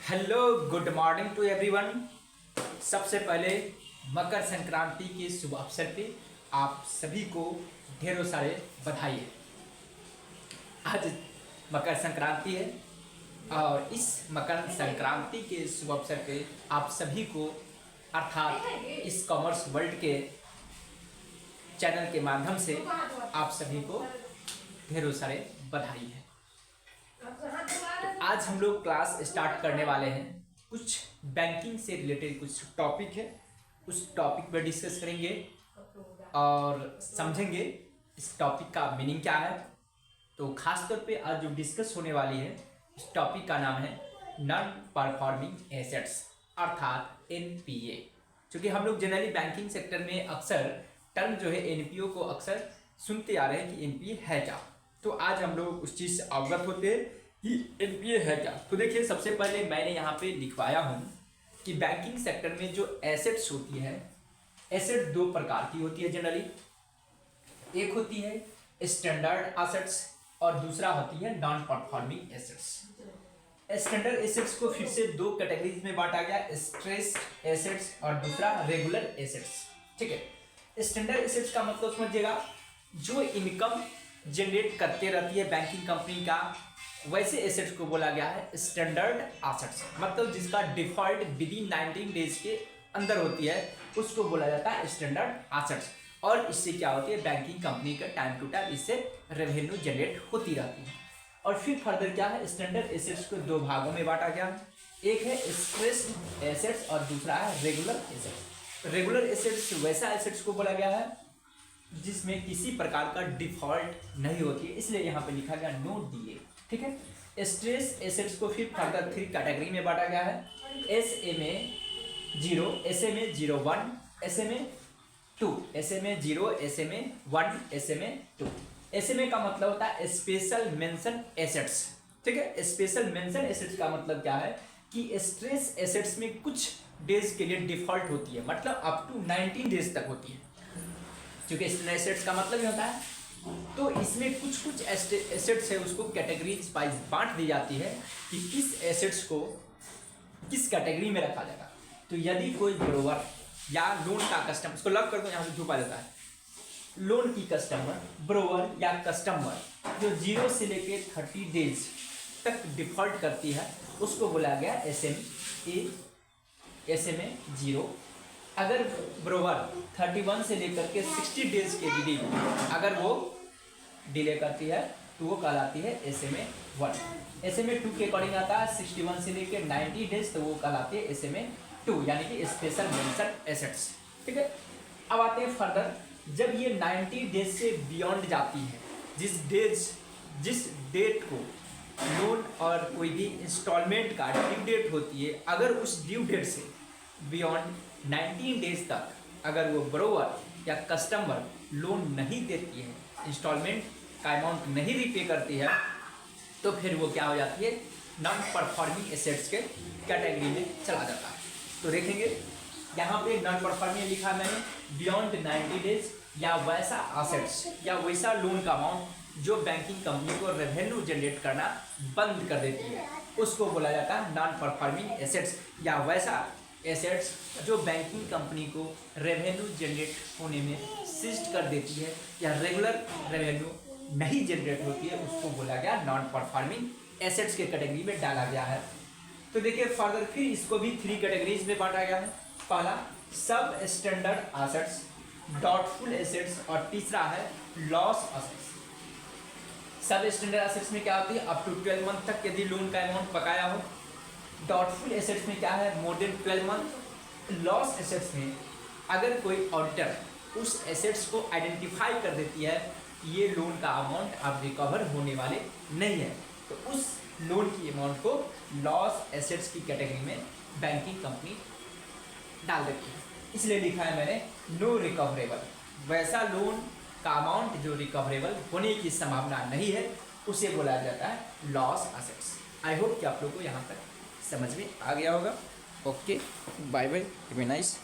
Hello good morning to everyone. सबसे पहले मकर संक्रांति के शुभ अवसर पे आप सभी को ढेरों सारे बधाई है। आज मकर संक्रांति है और इस मकर संक्रांति के शुभ अवसर पे आप सभी को अर्थात इस कॉमर्स वर्ल्ड के चैनल के माध्यम से आप सभी को ढेरों सारे बधाई है। आज हम लोग क्लास स्टार्ट करने वाले हैं। कुछ बैंकिंग से रिलेटेड कुछ टॉपिक है, उस टॉपिक पर डिस्कस करेंगे और समझेंगे इस टॉपिक का मीनिंग क्या है। तो खास तौर पे आज जो डिस्कस होने वाली है इस टॉपिक का नाम है नॉन परफॉर्मिंग एसेट्स अर्थात एनपीए। क्योंकि हम लोग जनरली बैंकिंग सेक्टर में अक्सर टर्म जो है एनपीओ को अक्सर सुनते आ रहे हैं कि एनपीए है क्या। तो आज हम लोग उस चीज़ से अवगत होते हैं कि एनपीए है क्या। तो देखिए, सबसे पहले मैंने यहाँ पे लिखवाया हूँ कि बैंकिंग सेक्टर में जो एसेट्स होती है, एसेट दो प्रकार की होती है जनरली। एक होती है स्टैंडर्ड एसेट्स और दूसरा होती है non performing assets. Standard assets को फिर से दो कैटेगरीज में बांटा गया, स्ट्रेस्ड एसेट्स और दूसरा रेगुलर एसेट्स। ठीक है, स्टैंडर्ड एसेट्स का मतलब समझिएगा जो इनकम जनरेट करते रहती है बैंकिंग कंपनी का, वैसे एसेट्स को बोला गया है स्टैंडर्ड एसेट्स। मतलब जिसका डिफॉल्ट विद इन 19 डेज के अंदर होती है उसको बोला जाता है स्टैंडर्ड एसेट्स। और इससे क्या होती है, बैंकिंग कंपनी का टाइम टू टाइम इससे रेवेन्यू जनरेट होती रहती है। और फिर फर्दर क्या है, स्टैंडर्ड एसेट्स को दो भागों में बांटा गया है। एक है स्ट्रेस्ड एसेट्स और दूसरा है रेगुलर एसेट्स। रेगुलर एसेट्स वैसा एसेट्स को बोला गया है जिसमें किसी प्रकार का डिफॉल्ट नहीं होती है, इसलिए यहाँ पे लिखा गया नो डीए। ठीक है, स्ट्रेस एसेट्स को फिर फर्दर 3 कैटेगरी में बांटा गया है, SMA 0, SMA 01, SMA 2, SMA 0, SMA 1, SMA 2। SMA का मतलब होता है स्पेशल मेंशन एसेट्स। ठीक है, स्पेशल मेंशन एसेट्स का मतलब क्या है कि स्ट्रेस एसेट्स में कुछ डेज के लिए डिफॉल्ट होती है, मतलब अप टू 19 डेज तक होती है। क्योंकि स्टैंडर्ड एसेट्स का मतलब ही होता है, तो इसमें कुछ कुछ एसेट्स है उसको कैटेगरीज वाइज बांट दी जाती है कि किस एसेट्स को किस कैटेगरी में रखा जाएगा। तो यदि कोई बरोबर या लोन का कस्टमर, इसको लग कर दो यहाँ से छुपा देता है, लोन की कस्टमर बरोबर या कस्टमर जो 0 से लेके 30 डेज तक डिफॉल्ट करती है उसको बोला गया SMA 0। अगर बरोबर 31 से लेकर के 60 डेज के विदिन अगर वो डिले करती है तो वो कहलाती है SMA 1। SMA 2 के अकॉर्डिंग आता है 61 से लेकर 90 डेज, तो वो कहलाती है SMA 2 यानी कि स्पेशल मेंशन एसेट्स। ठीक है, अब आते हैं फर्दर, जब ये 90 डेज से बियॉन्ड जाती है, जिस डेट को लोन और कोई भी इंस्टॉलमेंट का ड्यू डेट होती है, अगर उस ड्यू डेट से बियॉन्ड 19 डेज तक अगर वो बरोबर या कस्टमर लोन नहीं देती है, इंस्टॉलमेंट का अमाउंट नहीं रिपे करती है, तो फिर वो क्या हो जाती है, नॉन परफॉर्मिंग एसेट्स के कैटेगरी में चला जाता है। तो देखेंगे यहाँ पे नॉन परफॉर्मिंग लिखा है मैंने, बियॉन्ड 90 डेज या वैसा एसेट्स या वैसा लोन का अमाउंट जो बैंकिंग कंपनी को रेवेन्यू जनरेट करना बंद कर देती है, उसको बोला जाता है नॉन परफॉर्मिंग एसेट्स। या वैसा एसेट्स जो बैंकिंग कंपनी को रेवेन्यू जनरेट होने में असिस्ट कर देती है या रेगुलर रेवेन्यू नहीं जनरेट होती है, उसको बोला गया नॉन परफॉर्मिंग एसेट्स के कैटेगरी में डाला गया है। तो देखिए फर्दर फिर इसको भी 3 कैटेगरीज में बांटा गया है। पहला सब स्टैंडर्ड एसेट्स, डाउटफुल एसेट्स और तीसरा है लॉस एसेट्स। सब स्टैंडर्ड एसेट्स में क्या होती है, अप टू 12 मंथ तक यदि लोन का अमाउंट बकाया हो। डाउटफुल एसेट्स में क्या है, more than 12 month. Loss assets में अगर कोई ऑडिटर उस एसेट्स को आइडेंटिफाई कर देती है ये लोन का अमाउंट अब रिकवर होने वाले नहीं है, तो उस लोन की अमाउंट को लॉस एसेट्स की कैटेगरी में बैंकिंग कंपनी डाल देती है। इसलिए लिखा है मैंने नो रिकवरेबल, वैसा लोन का अमाउंट जो रिकवरेबल होने की संभावना नहीं है उसे बोला जाता है लॉस एसेट्स। आई होप कि आप लोग को यहाँ तक समझ में आ गया होगा। Okay, bye bye, have a nice